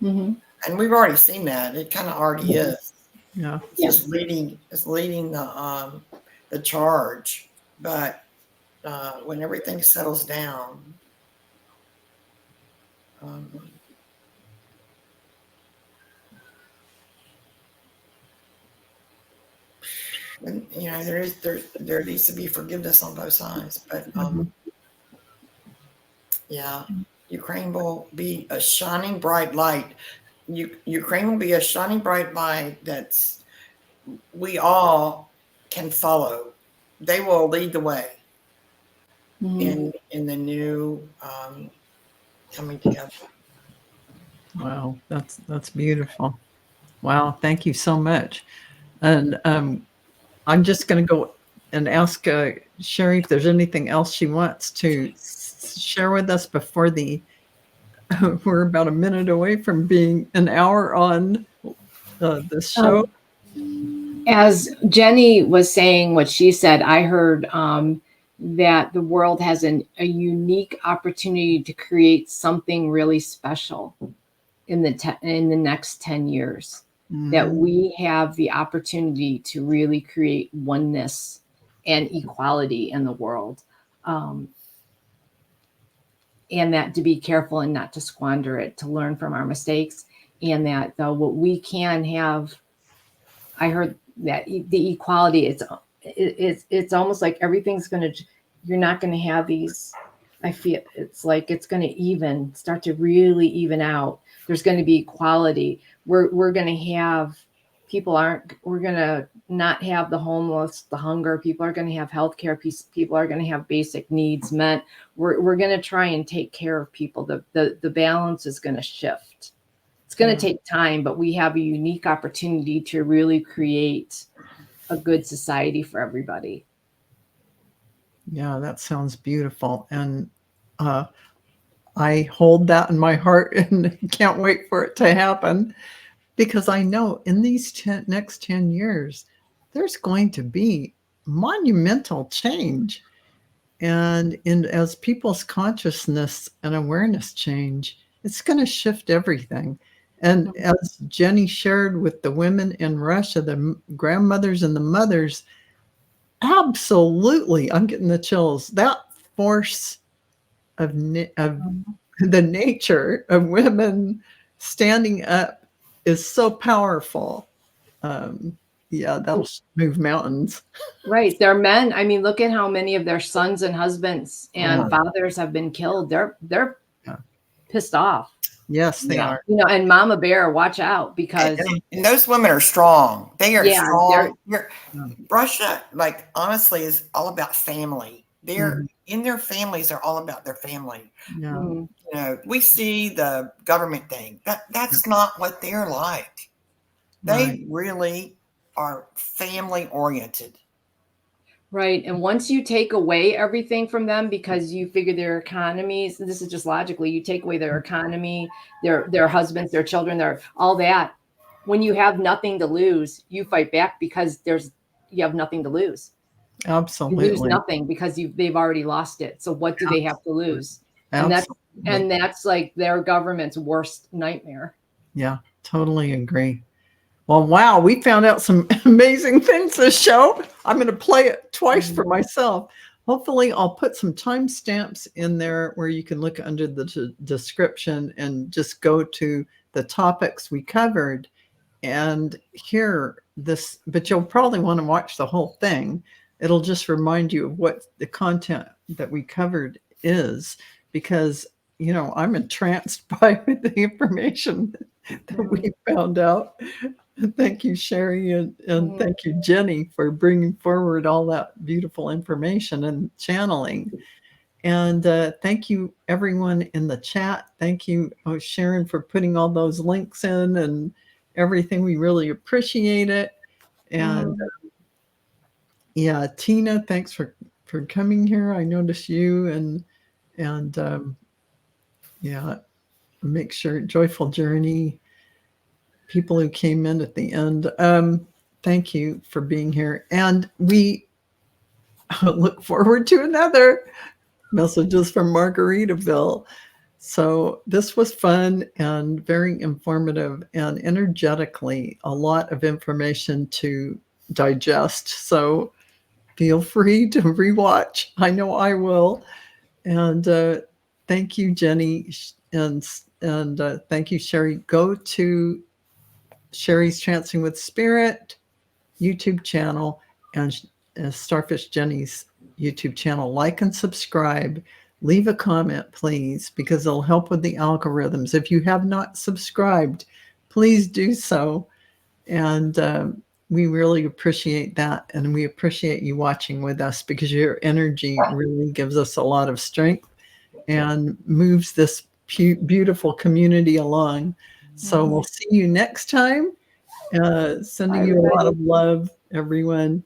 S2: Mhm.
S3: and we've already seen that. It kind of already is.
S1: Yeah.
S3: It's leading the charge, but when everything settles down, and, you know, there needs to be forgiveness on both sides. But yeah, Ukraine will be a shining bright light. Ukraine will be a shining bright light that's we all can follow. They will lead the way in the new coming together.
S1: Wow, that's beautiful. Wow, thank you so much. And I'm just going to go and ask Cheri if there's anything else she wants to share with us before we're about a minute away from being an hour on this show.
S2: As Jenny was saying what she said, I heard that the world has a unique opportunity to create something really special in the next 10 years. That we have the opportunity to really create oneness and equality in the world. And that to be careful and not to squander it, to learn from our mistakes, and that what we can have. I heard that the equality, it's almost like everything's you're not going to have these. I feel it's like it's going to start to really even out. There's going to be equality. We're going to have we're going to not have the homeless, the hunger. People are going to have healthcare. People are going to have basic needs met. We're going to try and take care of people. The balance is going to shift. It's going to take time, but we have a unique opportunity to really create a good society for everybody.
S1: Yeah, that sounds beautiful. And I hold that in my heart and can't wait for it to happen, because I know in these next 10 years, there's going to be monumental change. And as people's consciousness and awareness change, it's going to shift everything. And as Jenny shared with the women in Russia, the grandmothers and the mothers, absolutely, I'm getting the chills. That force of the nature of women standing up is so powerful. Yeah, that'll move mountains.
S2: Right. They're men. I mean, look at how many of their sons and husbands and fathers have been killed. They're pissed off.
S1: Yes, they
S3: Yeah.
S1: are.
S2: You know, and Mama Bear, watch out because
S3: And those women are strong. They are
S2: Yeah,
S3: strong.
S1: Yeah.
S3: Russia, like honestly, is all about family. They're
S1: Mhm.
S3: in their families. They're all about their family.
S1: Yeah.
S2: mm,
S3: You know, we see the government thing. That's not what they're like. They
S1: Right.
S3: really are family oriented.
S2: right. And once you take away everything from them because you figure their economies, this is just logically, you take away their economy, their husbands, their children, their all that. When you have nothing to lose, you fight back because you have nothing to lose. You lose
S1: Absolutely.
S2: nothing because they've already lost it. So what do they have to lose? And
S1: Absolutely.
S2: that's like their government's worst nightmare.
S1: Yeah, totally agree. Well, wow, we found out some amazing things this show. I'm going to play it twice for myself. Hopefully, I'll put some timestamps in there where you can look under the description and just go to the topics we covered and hear this. But you'll probably want to watch the whole thing. It'll just remind you of what the content that we covered is, because, you know, I'm entranced by the information that we found out. Thank you, Cheri, and thank you, Jenny, for bringing forward all that beautiful information and channeling. And thank you, everyone in the chat. Thank you, Sharon, for putting all those links in and everything. We really appreciate it. And yeah, Tina, thanks for coming here. I noticed you and yeah, make sure Joyful Journey. People who came in at the end. Thank you for being here. And we look forward to another Messages from Margaritaville. So this was fun and very informative and energetically a lot of information to digest. So feel free to rewatch. I know I will. And thank you, Jenny, and thank you, Cheri. Go to Cheri's Trancing with Spirit YouTube channel and Starfish Jenny's YouTube channel. Like and subscribe. Leave a comment, please, because it'll help with the algorithms. If you have not subscribed, please do so. And we really appreciate that. And we appreciate you watching with us because your energy really gives us a lot of strength and moves this beautiful community along. So we'll see you next time. Sending you a lot of love, everyone.